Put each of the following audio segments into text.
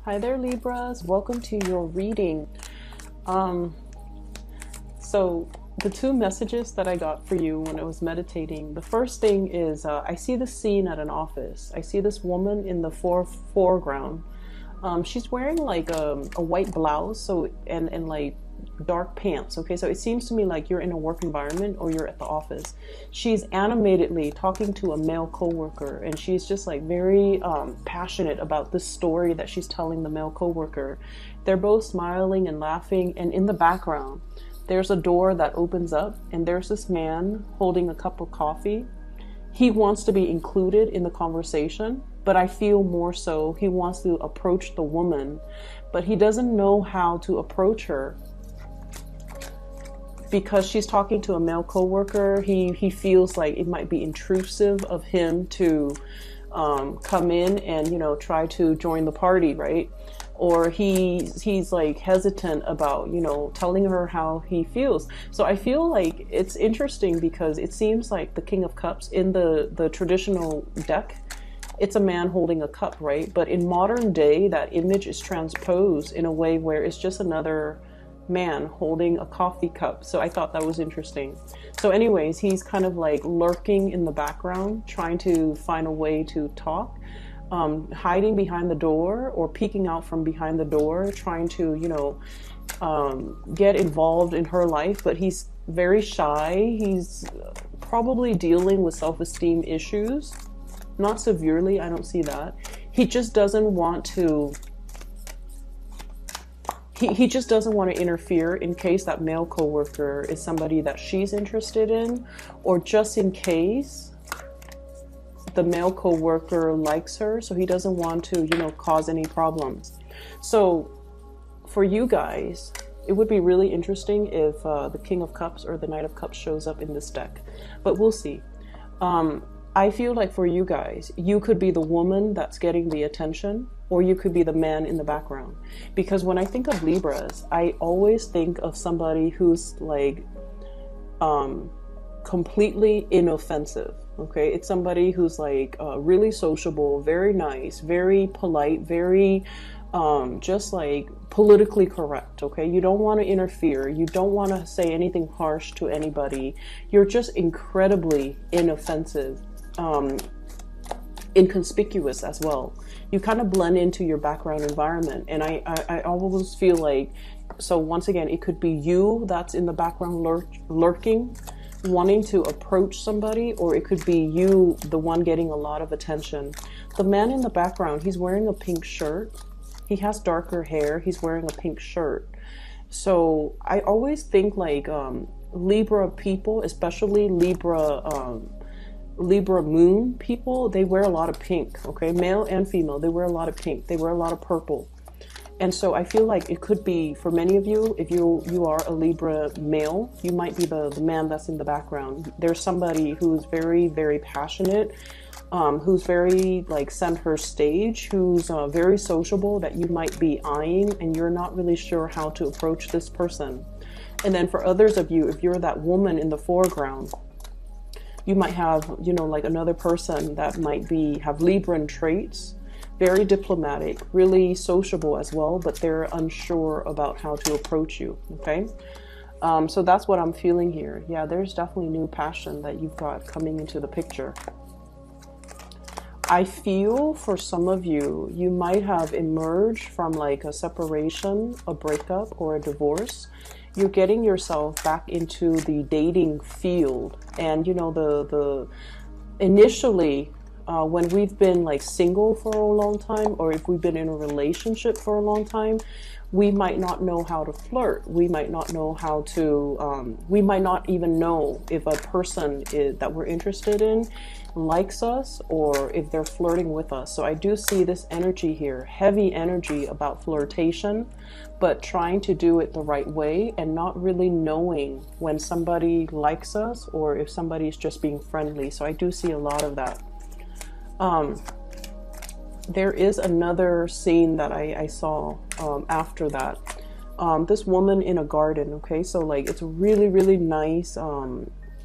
Hi there, Libras. Welcome to your reading. So the two messages that I got for you when I was meditating, the first thing is I see the scene at an office. I see this woman in the foreground. She's wearing like a white blouse, and like dark pants. Okay, so it seems to me like you're in a work environment or you're at the office. She's animatedly talking to a male coworker, and she's just like very passionate about the story that she's telling the male coworker. They're both smiling and laughing, and in the background there's a door that opens up, and there's this man holding a cup of coffee. He wants to be included in the conversation, but I feel more so he wants to approach the woman, but he doesn't know how to approach her because she's talking to a male coworker. He feels like it might be intrusive of him to come in and, you know, try to join the party, right? Or he's like hesitant about, you know, telling her how he feels. So I feel like it's interesting because it seems like the King of Cups in the traditional deck, it's a man holding a cup, right? But in modern day, that image is transposed in a way where it's just another man holding a coffee cup. So I thought that was interesting. So anyways, he's kind of like lurking in the background, trying to find a way to talk, hiding behind the door or peeking out from behind the door, trying to, you know, get involved in her life. But he's very shy. He's probably dealing with self-esteem issues. Not severely, I don't see that. He just doesn't want to He just doesn't want to interfere in case that male coworker is somebody that she's interested in, or just in case the male coworker likes her, so he doesn't want to, you know, cause any problems. So for you guys, it would be really interesting if the King of Cups or the Knight of Cups shows up in this deck, but we'll see. I feel like for you guys, you could be the woman that's getting the attention, or you could be the man in the background. Because when I think of Libras, I always think of somebody who's like completely inoffensive. Okay, it's somebody who's like really sociable, very nice, very polite, very just like politically correct. Okay, you don't want to interfere, you don't want to say anything harsh to anybody, you're just incredibly inoffensive, inconspicuous as well. You kind of blend into your background environment. And I always feel like, so once again, it could be you that's in the background lurking, wanting to approach somebody, or it could be you, the one getting a lot of attention. The man in the background, he's wearing a pink shirt. He has darker hair. He's wearing a pink shirt. So I always think like Libra people, especially Libra moon people, they wear a lot of pink. Okay, male and female, they wear a lot of pink, they wear a lot of purple. And so I feel like it could be, for many of you, if you are a Libra male, you might be the man that's in the background. There's somebody who's very, very passionate, who's very like center stage, who's very sociable, that you might be eyeing, and you're not really sure how to approach this person. And then for others of you, if you're that woman in the foreground, you might have, you know, like another person that might have Libran traits, very diplomatic, really sociable as well, but they're unsure about how to approach you. Okay, so that's what I'm feeling here. Yeah, there's definitely new passion that you've got coming into the picture. I feel for some of you, you might have emerged from like a separation, a breakup, or a divorce. You're getting yourself back into the dating field. And you know, the initially, when we've been like single for a long time, or if we've been in a relationship for a long time, we might not know how to flirt. We might not know how to, we might not even know if a person that we're interested in likes us, or if they're flirting with us. So I do see this energy here, heavy energy about flirtation, but trying to do it the right way and not really knowing when somebody likes us or if somebody's just being friendly. So I do see a lot of that. There is another scene that I saw after that. This woman in a garden. Okay, so like it's a really, really nice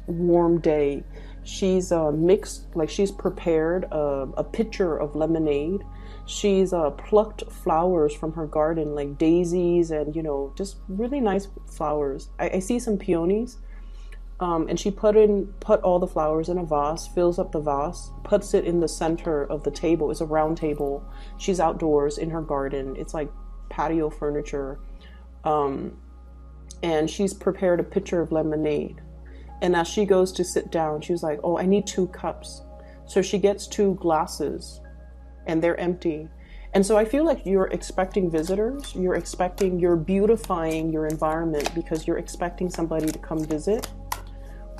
warm day. She's mixed, like she's prepared a pitcher of lemonade. She's plucked flowers from her garden, like daisies and, you know, just really nice flowers. I see some peonies. And she put all the flowers in a vase, fills up the vase, puts it in the center of the table. It's a round table. She's outdoors in her garden. It's like patio furniture. And she's prepared a pitcher of lemonade. And as she goes to sit down, she was like, oh, I need 2 cups. So she gets 2 glasses and they're empty. And so I feel like you're expecting visitors. You're beautifying your environment because you're expecting somebody to come visit.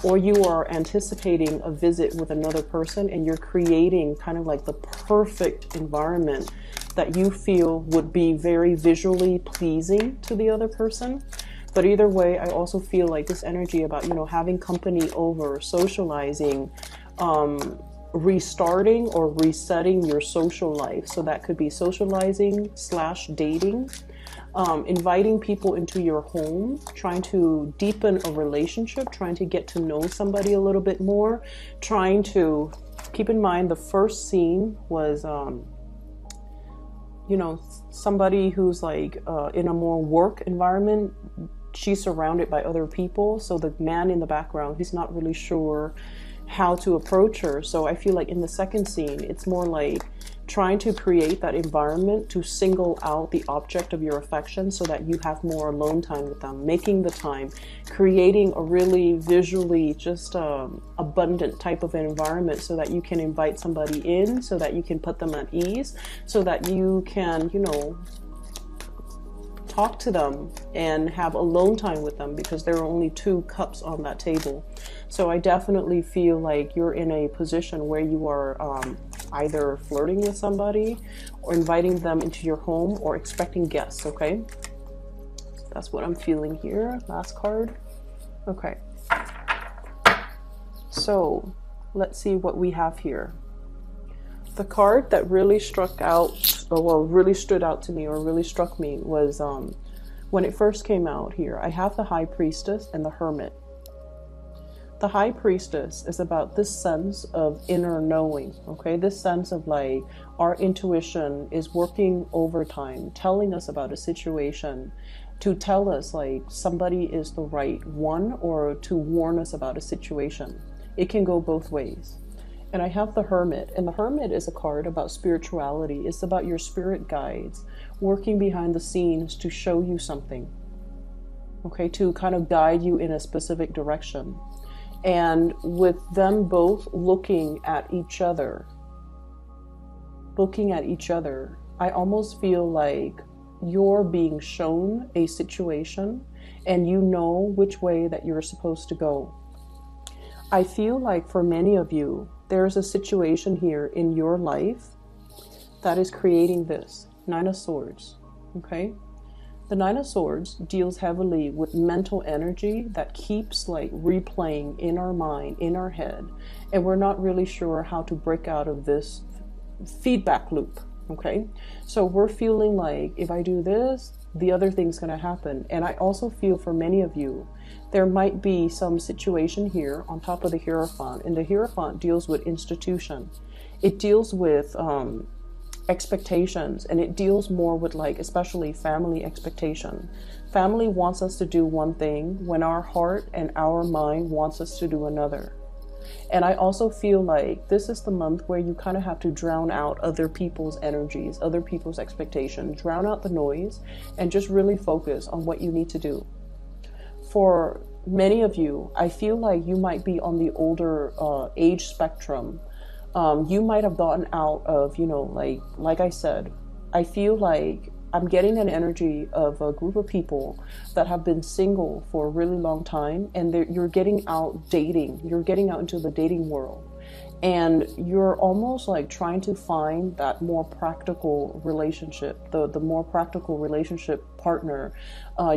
Or you are anticipating a visit with another person and you're creating kind of like the perfect environment that you feel would be very visually pleasing to the other person. But either way, I also feel like this energy about, you know, having company over, socializing, restarting or resetting your social life. So that could be socializing / dating. Inviting people into your home, trying to deepen a relationship, trying to get to know somebody a little bit more, trying to keep in mind the first scene was, you know, somebody who's like in a more work environment. She's surrounded by other people. So the man in the background, he's not really sure how to approach her. So I feel like in the second scene, it's more like trying to create that environment to single out the object of your affection so that you have more alone time with them, making the time, creating a really visually just abundant type of environment so that you can invite somebody in, so that you can put them at ease, so that you can, you know, talk to them and have alone time with them because there are only 2 cups on that table. So I definitely feel like you're in a position where you are either flirting with somebody or inviting them into your home or expecting guests, okay? That's what I'm feeling here. Last card. Okay. So let's see what we have here. The card that really really stood out to me or really struck me was when it first came out here. I have the High Priestess and the Hermit. The High Priestess is about this sense of inner knowing, okay? This sense of like our intuition is working overtime, telling us about a situation, to tell us like somebody is the right one or to warn us about a situation. It can go both ways. And I have the Hermit, and the Hermit is a card about spirituality. It's about your spirit guides working behind the scenes to show you something, okay, to kind of guide you in a specific direction. And with them both looking at each other, I almost feel like you're being shown a situation and you know which way that you're supposed to go. I feel like for many of you, there's a situation here in your life that is creating this. 9 of Swords, okay? The 9 of Swords deals heavily with mental energy that keeps like replaying in our mind, in our head, and we're not really sure how to break out of this feedback loop, okay? So we're feeling like if I do this, the other thing's going to happen. And I also feel for many of you, there might be some situation here on top of the Hierophant, and the Hierophant deals with institution. It deals with expectations, and it deals more with like especially family expectation. Family wants us to do one thing when our heart and our mind wants us to do another. And I also feel like this is the month where you kind of have to drown out other people's energies, other people's expectations, drown out the noise, and just really focus on what you need to do. For many of you, I feel like you might be on the older age spectrum. You might have gotten out of, you know, like I said, I feel like I'm getting an energy of a group of people that have been single for a really long time, and you're getting out dating. You're getting out into the dating world. And you're almost like trying to find that more practical relationship, the more practical relationship partner.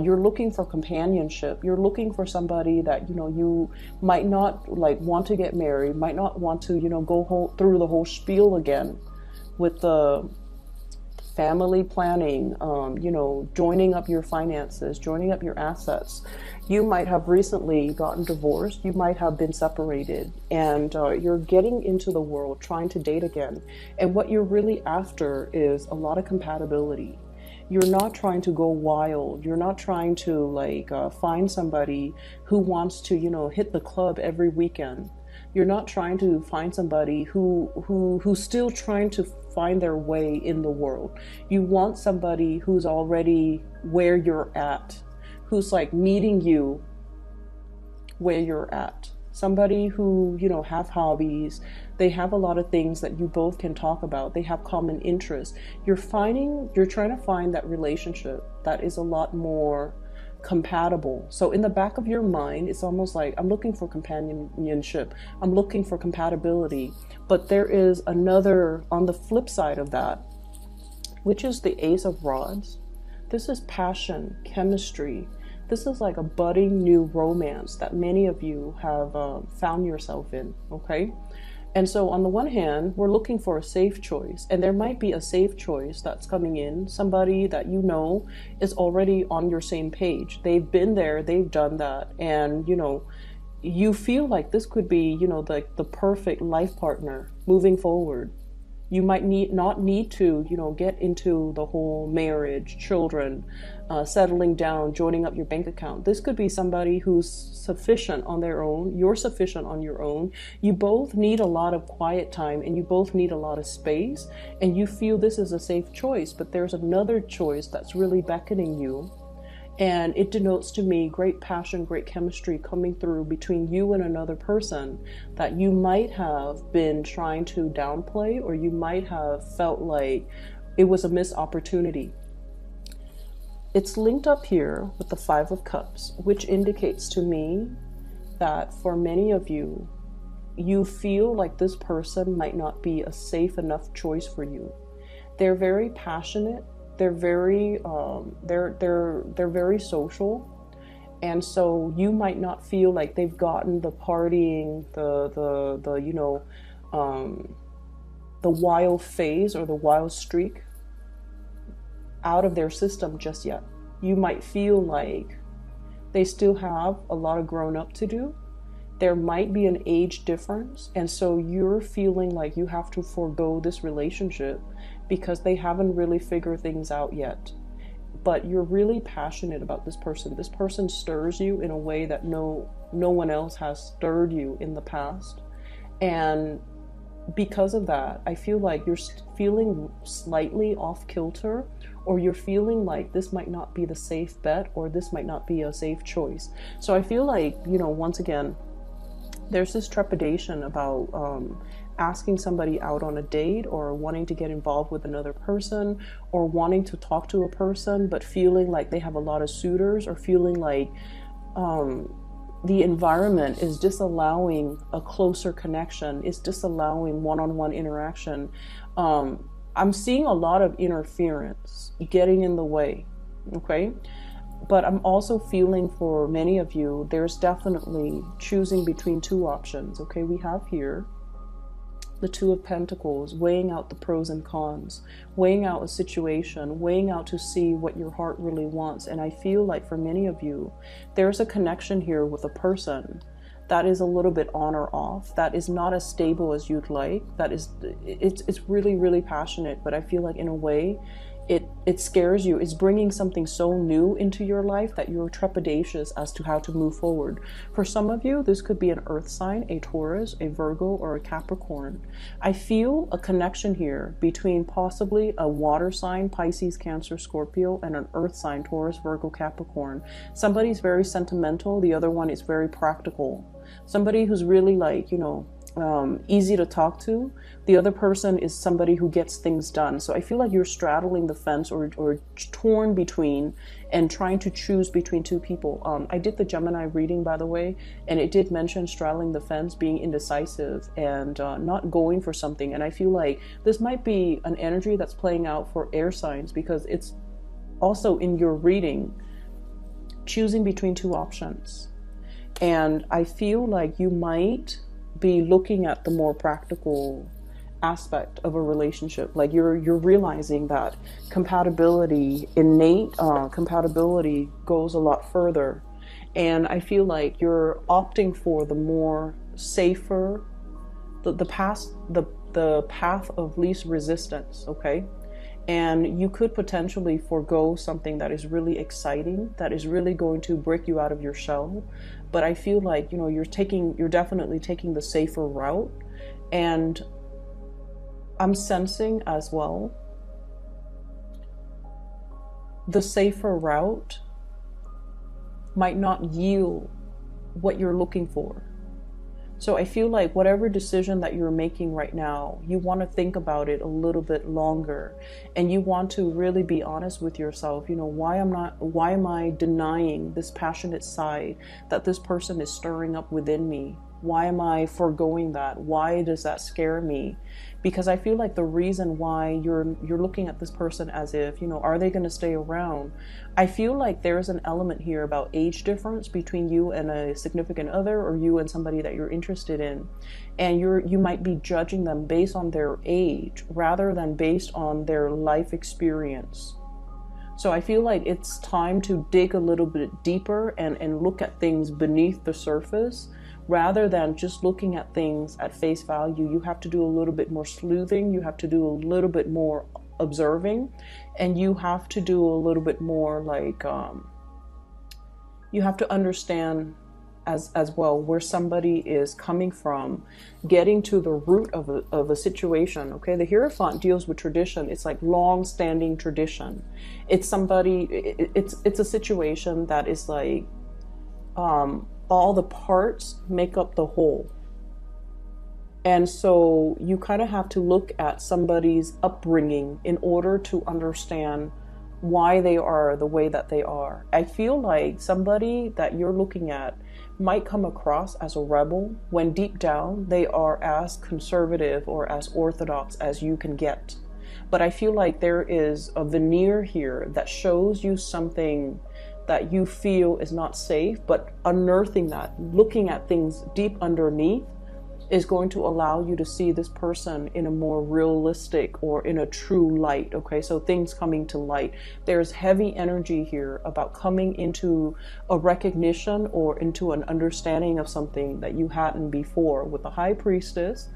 You're looking for companionship. You're looking for somebody that, you know, you might not like want to get married, might not want to, you know, go through the whole spiel again with the family planning, you know, joining up your finances, joining up your assets. You might have recently gotten divorced. You might have been separated, and you're getting into the world trying to date again. And what you're really after is a lot of compatibility. You're not trying to go wild. You're not trying to like find somebody who wants to, you know, hit the club every weekend. You're not trying to find somebody who's still trying to find their way in the world. You want somebody who's already where you're at, who's like meeting you where you're at. Somebody who, you know, have hobbies. They have a lot of things that you both can talk about. They have common interests. You're trying to find that relationship that is a lot more compatible. So in the back of your mind, it's almost like, I'm looking for companionship. I'm looking for compatibility. But there is another on the flip side of that, which is the Ace of Rods. This is passion, chemistry. This is like a budding new romance that many of you have found yourself in, okay? And so on the one hand, we're looking for a safe choice, and there might be a safe choice that's coming in, somebody that you know is already on your same page. They've been there, they've done that, and you know, you feel like this could be, you know, the perfect life partner moving forward. You might not need to, you know, get into the whole marriage, children, settling down, joining up your bank account. This could be somebody who's sufficient on their own. You're sufficient on your own. You both need a lot of quiet time, and you both need a lot of space, and you feel this is a safe choice, but there's another choice that's really beckoning you. And it denotes to me great passion, great chemistry coming through between you and another person that you might have been trying to downplay, or you might have felt like it was a missed opportunity. It's linked up here with the Five of Cups, which indicates to me that for many of you, you feel like this person might not be a safe enough choice for you. They're very passionate. They're very they're very social, and so you might not feel like they've gotten the partying, the you know, the wild phase or the wild streak out of their system just yet. You might feel like they still have a lot of grown up to do. There might be an age difference, and so you're feeling like you have to forego this relationship because they haven't really figured things out yet. But you're really passionate about this person. This person stirs you in a way that no one else has stirred you in the past. And because of that, I feel like you're feeling slightly off kilter, or you're feeling like this might not be the safe bet, or this might not be a safe choice. So I feel like, you know, once again, there's this trepidation about asking somebody out on a date, or wanting to get involved with another person, or wanting to talk to a person but feeling like they have a lot of suitors, or feeling like the environment is disallowing a closer connection, is disallowing one-on-one interaction. I'm seeing a lot of interference getting in the way, okay? But I'm also feeling for many of you, there's definitely choosing between two options, okay? We have here the Two of Pentacles, weighing out the pros and cons, weighing out a situation, weighing out to see what your heart really wants. And I feel like for many of you, there's a connection here with a person that is a little bit on or off, that is not as stable as you'd like, that is, it's really, really passionate, but I feel like in a way, it scares you. It's bringing something so new into your life that you're trepidatious as to how to move forward. For some of you, this could be an earth sign, a Taurus, a Virgo, or a Capricorn. I feel a connection here between possibly a water sign, Pisces, Cancer, Scorpio, and an earth sign, Taurus, Virgo, Capricorn. Somebody's very sentimental. The other one is very practical. Somebody who's really like, you know, easy to talk to. The other person is somebody who gets things done. So I feel like you're straddling the fence, or torn between, and trying to choose between two people. I did the Gemini reading, by the way, and it did mention straddling the fence, being indecisive, and not going for something. And I feel like this might be an energy that's playing out for air signs, because it's also in your reading, choosing between two options. And I feel like you might be looking at the more practical aspect of a relationship. Like you're realizing that compatibility, innate compatibility goes a lot further. And I feel like you're opting for the more safer, the path of least resistance, okay? And you could potentially forego something that is really exciting, that is really going to break you out of your shell. But I feel like, you know, you're definitely taking the safer route. And I'm sensing as well, the safer route might not yield what you're looking for. So I feel like whatever decision that you're making right now, you want to think about it a little bit longer, and you want to really be honest with yourself. You know, why am I denying this passionate side that this person is stirring up within me? Why am I foregoing that? Why does that scare me? Because I feel like the reason why you're looking at this person as if, you know, are they going to stay around? I feel like there's an element here about age difference between you and a significant other, or you and somebody that you're interested in. And you might be judging them based on their age rather than based on their life experience. So I feel like it's time to dig a little bit deeper and look at things beneath the surface. Rather than just looking at things at face value, you have to do a little bit more sleuthing, you have to do a little bit more observing, and you have to do a little bit more like, you have to understand as well where somebody is coming from, getting to the root of a situation, okay? The Hierophant deals with tradition. It's like long-standing tradition. It's somebody, it's a situation that is like, all the parts make up the whole. And so you kind of have to look at somebody's upbringing in order to understand why they are the way that they are. I feel like somebody that you're looking at might come across as a rebel when deep down they are as conservative or as orthodox as you can get. But I feel like there is a veneer here that shows you something that you feel is not safe, but unearthing that, looking at things deep underneath, is going to allow you to see this person in a more realistic or in a true light, okay? So things coming to light. There's heavy energy here about coming into a recognition or into an understanding of something that you hadn't before, with the High Priestess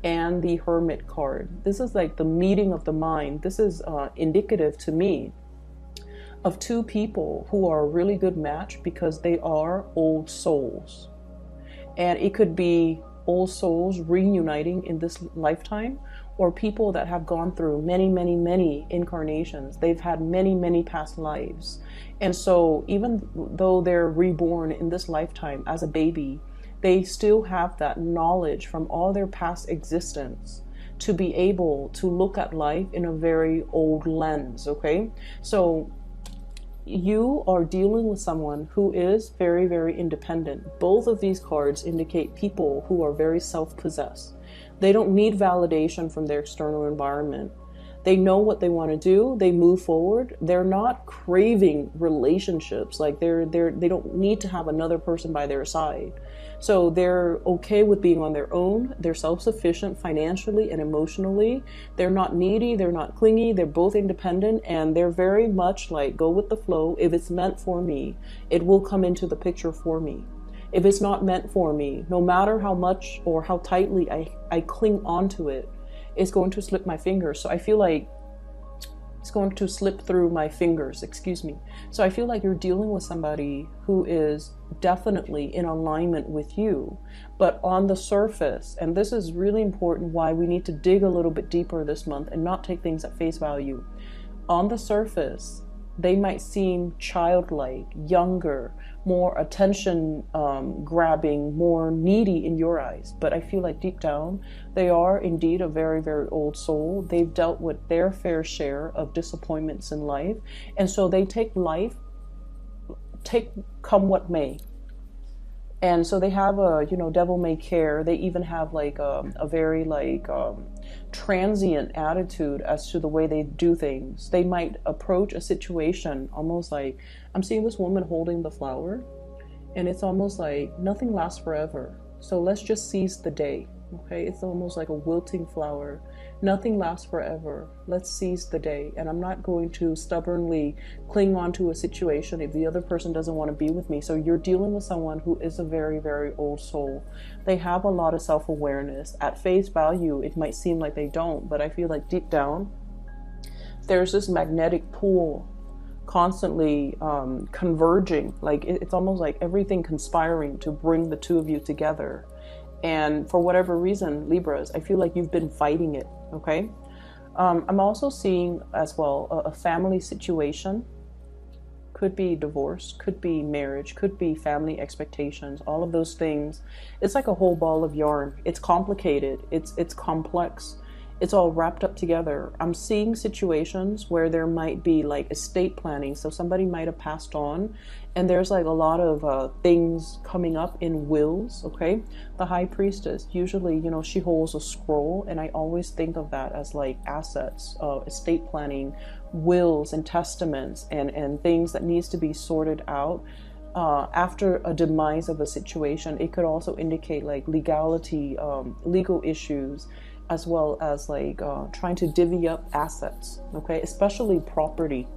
and the Hermit card. This is like the meeting of the mind. This is indicative to me of two people who are a really good match because they are old souls. And it could be old souls reuniting in this lifetime, or people that have gone through many, many, many incarnations. They've had many, many past lives. And so even though they're reborn in this lifetime as a baby, they still have that knowledge from all their past existence to be able to look at life in a very old lens, okay? So you are dealing with someone who is very, very independent. Both of these cards indicate people who are very self-possessed. They don't need validation from their external environment. They know what they want to do. They move forward. They're not craving relationships. Like they don't need to have another person by their side. So they're okay with being on their own. They're self-sufficient financially and emotionally. They're not needy. They're not clingy. They're both independent, and they're very much like, go with the flow. If it's meant for me, it will come into the picture for me. If it's not meant for me, no matter how much or how tightly I cling onto it, it's going to slip my fingers. So I feel like it's going to slip through my fingers, excuse me. So I feel like you're dealing with somebody who is definitely in alignment with you, but on the surface, and this is really important why we need to dig a little bit deeper this month and not take things at face value. On the surface, they might seem childlike, younger, more attention grabbing, more needy in your eyes. But I feel like deep down, they are indeed a very, very old soul. They've dealt with their fair share of disappointments in life. And so they take life, come what may. And so they have a, devil may care. They even have like a very transient attitude as to the way they do things. They might approach a situation almost like, I'm seeing this woman holding the flower, and it's almost like nothing lasts forever. So let's just seize the day. Okay, it's almost like a wilting flower. Nothing lasts forever. Let's seize the day. And I'm not going to stubbornly cling on to a situation if the other person doesn't want to be with me. So you're dealing with someone who is a very, very old soul. They have a lot of self-awareness. At face value, it might seem like they don't, but I feel like deep down, there's this magnetic pull constantly converging. Like it's almost like everything conspiring to bring the two of you together. And for whatever reason, Libras, I feel like you've been fighting it, okay? I'm also seeing as well a family situation. Could be divorce, could be marriage, could be family expectations, all of those things. It's like a whole ball of yarn. It's complicated, it's complex. It's all wrapped up together. I'm seeing situations where there might be like estate planning. So somebody might have passed on and there's like a lot of things coming up in wills, okay? The High Priestess, usually, you know, she holds a scroll, and I always think of that as like assets, estate planning, wills and testaments and things that needs to be sorted out. After a demise of a situation. It could also indicate like legality, legal issues, as well as like trying to divvy up assets, okay, especially property,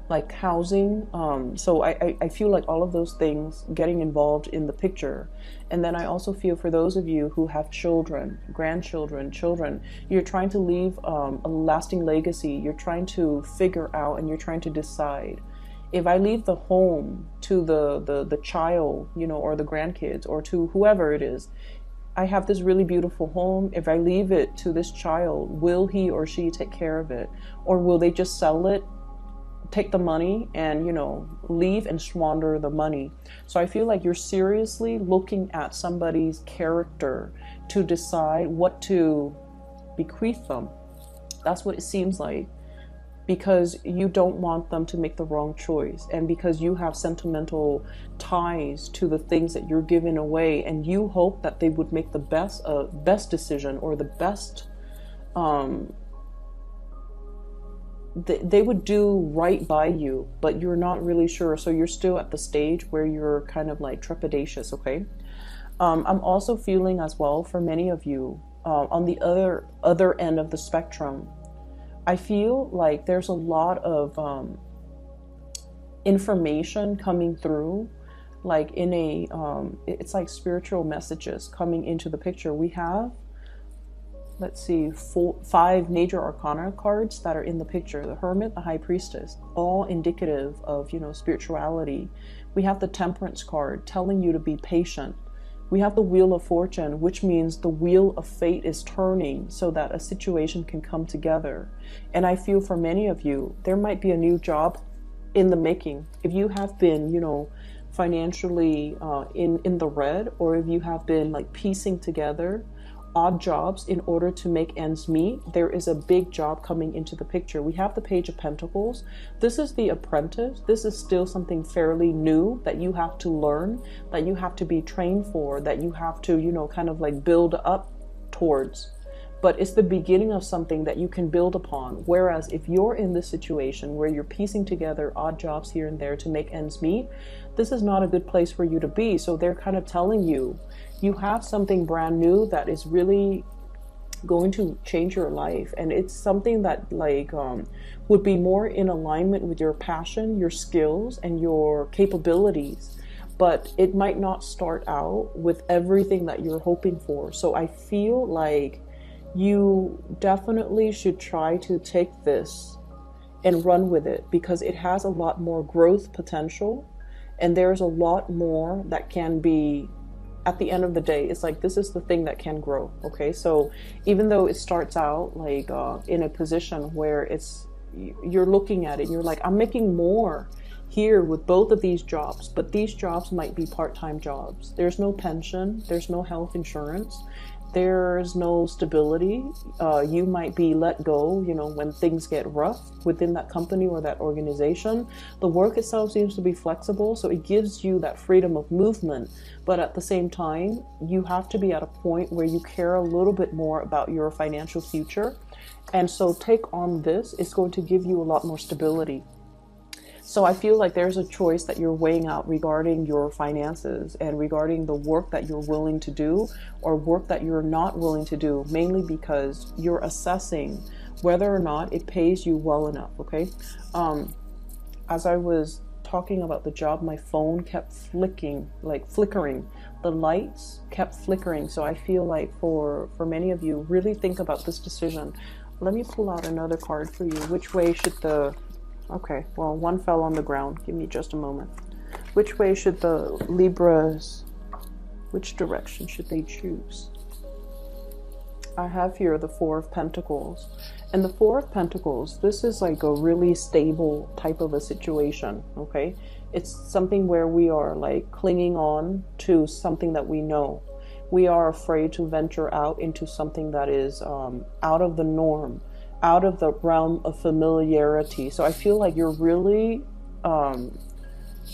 like housing. So I feel like all of those things getting involved in the picture. And then I also feel for those of you who have children, grandchildren, children, you're trying to leave a lasting legacy. You're trying to figure out and you're trying to decide, if I leave the home to the child, you know, or the grandkids, or to whoever it is, I have this really beautiful home. If I leave it to this child, will he or she take care of it? Or will they just sell it, take the money, and, you know, leave and squander the money? So I feel like you're seriously looking at somebody's character to decide what to bequeath them. That's what it seems like. Because you don't want them to make the wrong choice, and because you have sentimental ties to the things that you're giving away, and you hope that they would make the best decision, or the best they would do right by you, but you're not really sure. So you're still at the stage where you're kind of like trepidatious, okay? I'm also feeling as well for many of you on the other end of the spectrum. I feel like there's a lot of information coming through, like in a, it's like spiritual messages coming into the picture. We have, let's see, 5 major arcana cards that are in the picture. The Hermit, the High Priestess, all indicative of, you know, spirituality. We have the Temperance card telling you to be patient. We have the Wheel of Fortune, which means the wheel of fate is turning so that a situation can come together. And I feel for many of you, there might be a new job in the making. If you have been, you know, financially in the red, or if you have been like piecing together odd jobs in order to make ends meet, there is a big job coming into the picture. We have the Page of Pentacles. This is the apprentice. This is still something fairly new that you have to learn, that you have to be trained for, that you have to, you know, kind of like build up towards. But it's the beginning of something that you can build upon. Whereas if you're in this situation where you're piecing together odd jobs here and there to make ends meet, this is not a good place for you to be. So they're kind of telling you, you have something brand new that is really going to change your life. And it's something that like would be more in alignment with your passion, your skills, and your capabilities. But it might not start out with everything that you're hoping for. So I feel like you definitely should try to take this and run with it, because it has a lot more growth potential, and there's a lot more that can be, at the end of the day, it's like this is the thing that can grow, okay? So even though it starts out like in a position where it's, you're looking at it and you're like, I'm making more here with both of these jobs, but these jobs might be part-time jobs. There's no pension, there's no health insurance, there's no stability. You might be let go, you know, when things get rough within that company or that organization. The work itself seems to be flexible, so it gives you that freedom of movement. But at the same time, you have to be at a point where you care a little bit more about your financial future. And so take on this. It's going to give you a lot more stability. So I feel like there's a choice that you're weighing out regarding your finances and regarding the work that you're willing to do or work that you're not willing to do, mainly because you're assessing whether or not it pays you well enough, okay? As I was talking about the job, my phone kept flickering. The lights kept flickering. So I feel like for many of you, really think about this decision. Let me pull out another card for you. Which way should the... Okay, well, one fell on the ground. Give me just a moment. Which way should the Libras... Which direction should they choose? I have here the Four of Pentacles. And the Four of Pentacles, this is like a really stable type of a situation, okay? It's something where we are like clinging on to something that we know. We are afraid to venture out into something that is out of the norm, out of the realm of familiarity. So I feel like you're really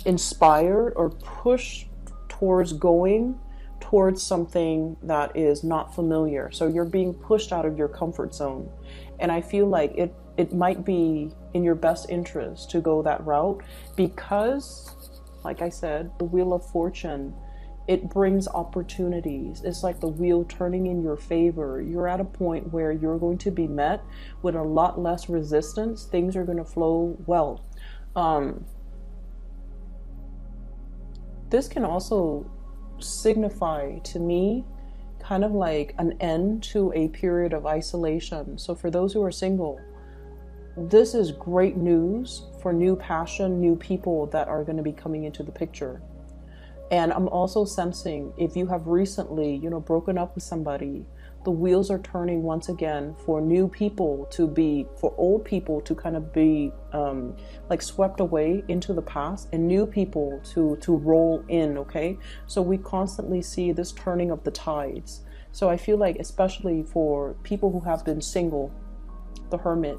inspired or pushed towards going towards something that is not familiar. So you're being pushed out of your comfort zone. And I feel like it might be in your best interest to go that route because, like I said, the Wheel of Fortune, it brings opportunities. It's like the wheel turning in your favor. You're at a point where you're going to be met with a lot less resistance. Things are going to flow well. This can also signify to me kind of like an end to a period of isolation. So for those who are single, this is great news for new passion, new people that are going to be coming into the picture. And I'm also sensing if you have recently, broken up with somebody, the wheels are turning once again for new people for old people to kind of be like swept away into the past and new people to roll in, okay? So we constantly see this turning of the tides. So I feel like especially for people who have been single, the Hermit,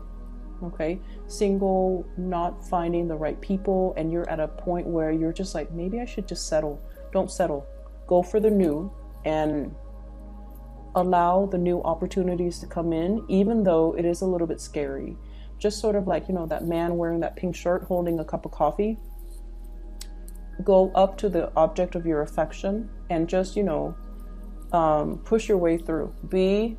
okay? Single, not finding the right people, and you're at a point where you're just like, maybe I should just settle. Don't settle. Go for the new and allow the new opportunities to come in, even though it is a little bit scary. Just sort of like, that man wearing that pink shirt holding a cup of coffee. Go up to the object of your affection and just, push your way through. Be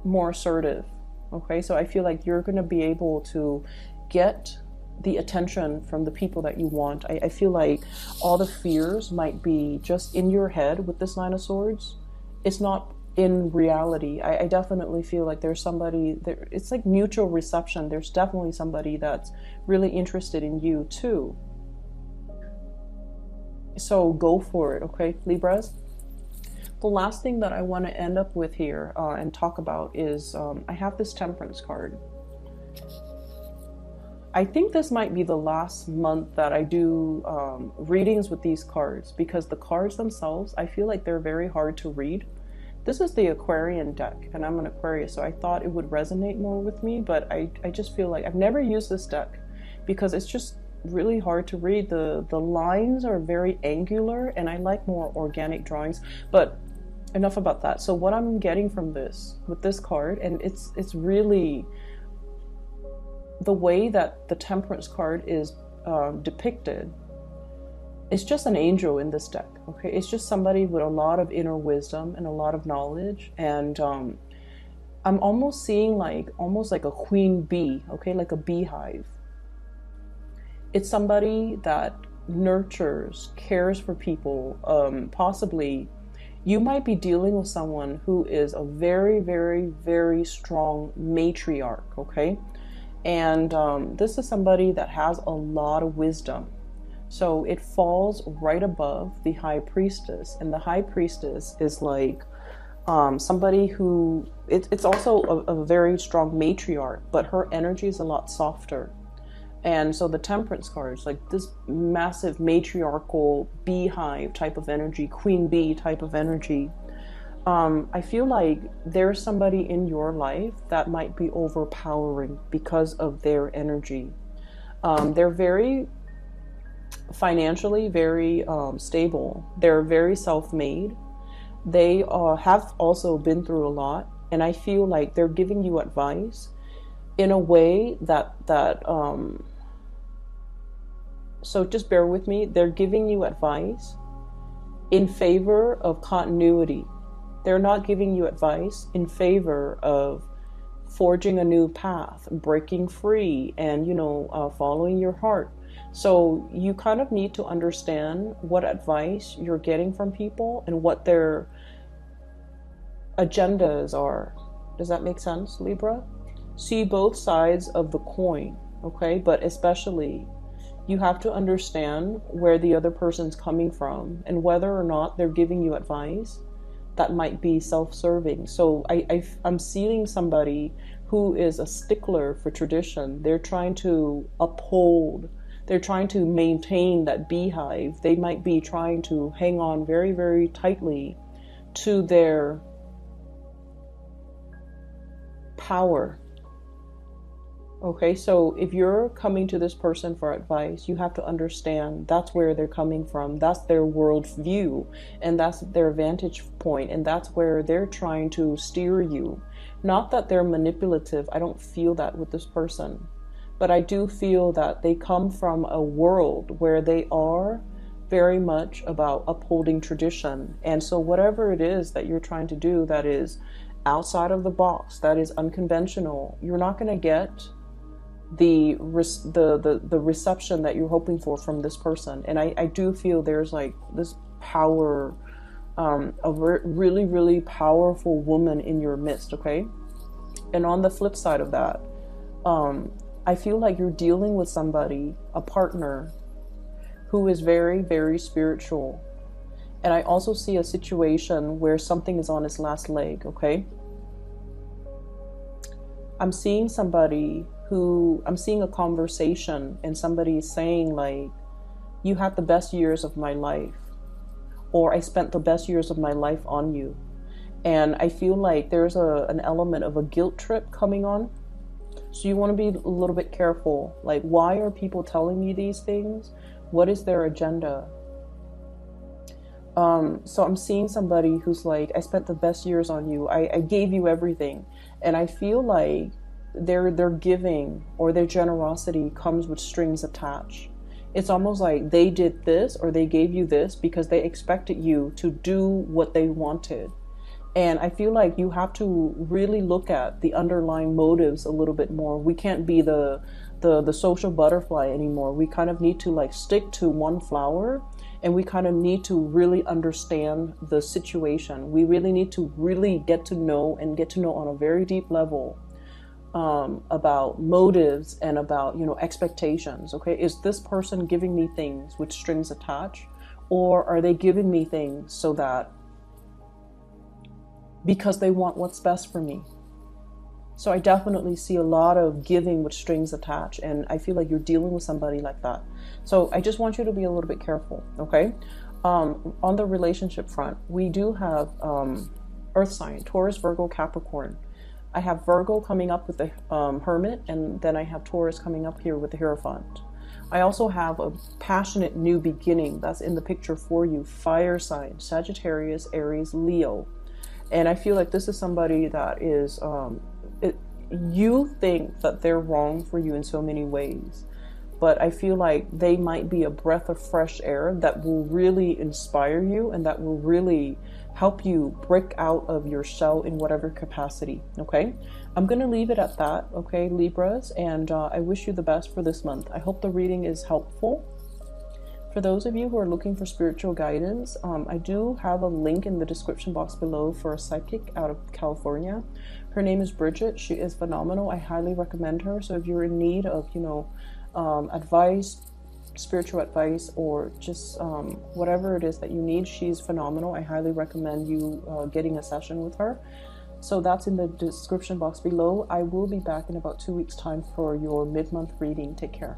more assertive. Okay, so I feel like you're going to be able to get the attention from the people that you want. I feel like all the fears might be just in your head with this Nine of Swords. It's not in reality. I definitely feel like there's somebody there. It's like mutual reception. There's definitely somebody that's really interested in you too. So go for it, okay, Libras? The last thing that I want to end up with here and talk about is I have this Temperance card. I think this might be the last month that I do readings with these cards because the cards themselves, I feel like they're very hard to read. This is the Aquarian deck, and I'm an Aquarius, so I thought it would resonate more with me, but I just feel like I've never used this deck because it's just really hard to read. The lines are very angular, and I like more organic drawings, but enough about that. So what I'm getting from this, with this card, and it's really the way that the Temperance card is depicted. It's just an angel in this deck, okay? It's just somebody with a lot of inner wisdom and a lot of knowledge, and I'm almost seeing almost like a queen bee, okay? Like a beehive. It's somebody that nurtures, cares for people. Possibly you might be dealing with someone who is a very, very, very strong matriarch, okay? And this is somebody that has a lot of wisdom. So it falls right above the High Priestess. And the High Priestess is like somebody who, it's also a very strong matriarch, but her energy is a lot softer. And so the Temperance card is like this massive matriarchal beehive type of energy, queen bee type of energy. I feel like there's somebody in your life that might be overpowering because of their energy. They're very financially very stable. They're very self-made. They have also been through a lot, and I feel like they're giving you advice in a way that So just bear with me. They're giving you advice in favor of continuity. They're not giving you advice in favor of forging a new path, breaking free, and, following your heart. So you kind of need to understand what advice you're getting from people and what their agendas are. Does that make sense, Libra? See both sides of the coin, okay? But especially, you have to understand where the other person's coming from and whether or not they're giving you advice that might be self-serving. So I'm seeing somebody who is a stickler for tradition. They're trying to uphold, they're trying to maintain that beehive. They might be trying to hang on very, very tightly to their power. Okay, so if you're coming to this person for advice, you have to understand that's where they're coming from. That's their world view, and that's their vantage point, and that's where they're trying to steer you. Not that they're manipulative. I don't feel that with this person, but I do feel that they come from a world where they are very much about upholding tradition. And so whatever it is that you're trying to do that is outside of the box, that is unconventional, you're not going to get the reception that you're hoping for from this person. And I do feel there's like this power, a really, really powerful woman in your midst, okay? And on the flip side of that, I feel like you're dealing with somebody, a partner, who is very, very spiritual. And I also see a situation where something is on its last leg, okay? I'm seeing a conversation, and somebody is saying like, you had the best years of my life, or I spent the best years of my life on you. And I feel like there's an element of a guilt trip coming on. So you want to be a little bit careful. Like, why are people telling me these things? What is their agenda? So I'm seeing somebody who's like, I spent the best years on you. I gave you everything. And I feel like their giving or their generosity comes with strings attached. It's almost like they did this or they gave you this because they expected you to do what they wanted. And I feel like you have to really look at the underlying motives a little bit more. We can't be the social butterfly anymore. We kind of need to like stick to one flower, and we kind of need to really understand the situation. We really need to really get to know on a very deep level about motives and about, expectations. Okay, is this person giving me things with strings attached, or are they giving me things so that because they want what's best for me? So I definitely see a lot of giving with strings attached, and I feel like you're dealing with somebody like that. So I just want you to be a little bit careful, okay? On the relationship front, we do have Earth sign, Taurus, Virgo, Capricorn. I have Virgo coming up with the Hermit, and then I have Taurus coming up here with the Hierophant. I also have a passionate new beginning that's in the picture for you, fire sign, Sagittarius, Aries, Leo. And I feel like this is somebody that is, you think that they're wrong for you in so many ways, but I feel like they might be a breath of fresh air that will really inspire you and that will really help you break out of your shell in whatever capacity, okay? I'm going to leave it at that, okay, Libras, and I wish you the best for this month. I hope the reading is helpful. For those of you who are looking for spiritual guidance, I do have a link in the description box below for a psychic out of California. Her name is Bridget. She is phenomenal. I highly recommend her. So if you're in need of, advice, spiritual advice, or just whatever it is that you need, she's phenomenal. I highly recommend you getting a session with her. So that's in the description box below. I will be back in about 2 weeks' time for your mid-month reading. Take care.